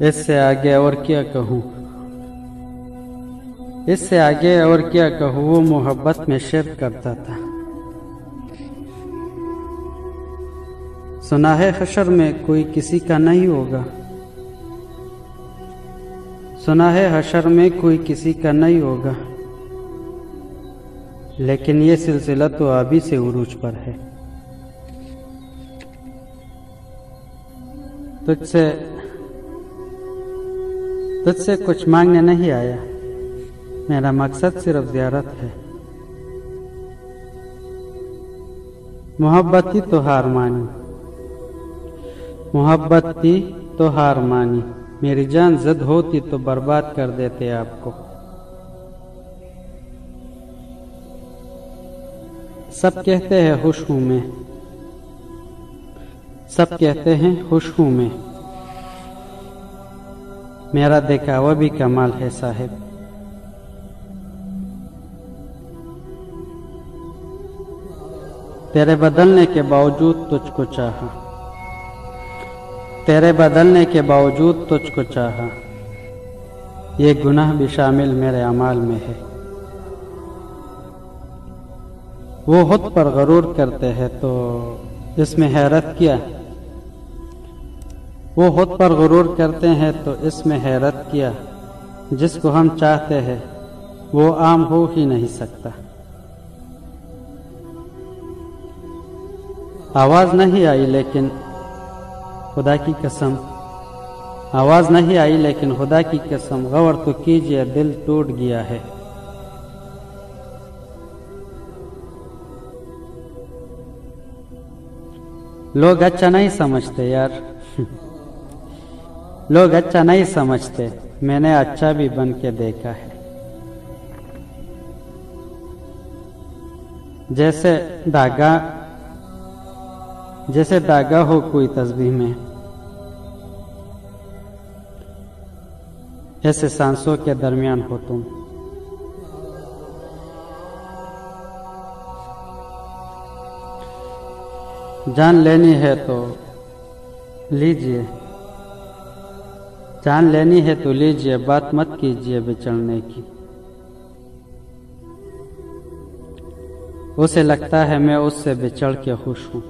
इससे आगे और क्या कहूँ, इससे आगे और क्या कहूँ। वो मोहब्बत में शिरक करता था। सुना है हशर में कोई किसी का नहीं होगा, सुना है हशर में कोई किसी का नहीं होगा, लेकिन ये सिलसिला तो अभी से उरूज पर है। तुझसे कुछ मांगने नहीं आया, मेरा मकसद सिर्फ ज़ियारत है। मोहब्बत ही तो हार मानी, मोहब्बत ही तो हार मानी। मेरी जान जिद होती तो बर्बाद कर देते आपको। सब कहते हैं खुश हूं मैं, सब कहते हैं खुश हूं मैं। मेरा दिखावा भी कमाल है साहिब। तेरे बदलने के बावजूद तुझको चाहा, तेरे बदलने के बावजूद तुझको चाहा। ये गुनाह भी शामिल मेरे अमाल में है। वो खुद पर गरूर करते हैं तो इसमें हैरत क्या, वो खुद पर गुरूर करते हैं तो इसमें हैरत क्या। जिसको हम चाहते हैं वो आम हो ही नहीं सकता। आवाज नहीं आई लेकिन खुदा की कसम, आवाज नहीं आई लेकिन खुदा की कसम, गौर तो कीजिए दिल टूट गया है। लोग अच्छा नहीं समझते यार लोग अच्छा नहीं समझते, मैंने अच्छा भी बन के देखा है। जैसे धागा हो कोई तस्बीह में, ऐसे सांसों के दरमियान हो तुम। जान लेनी है तो लीजिए, जान लेनी है तो लीजिए, बात मत कीजिए बिछड़ने की। उसे लगता है मैं उससे बिछड़ के खुश हूँ,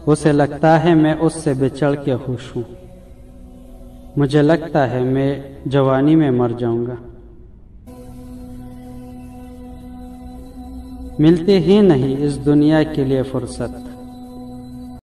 उसे लगता है मैं उससे बिछड़ के खुश हूँ। मुझे लगता है मैं जवानी में मर जाऊंगा। मिलती ही नहीं इस दुनिया के लिए फुर्सत,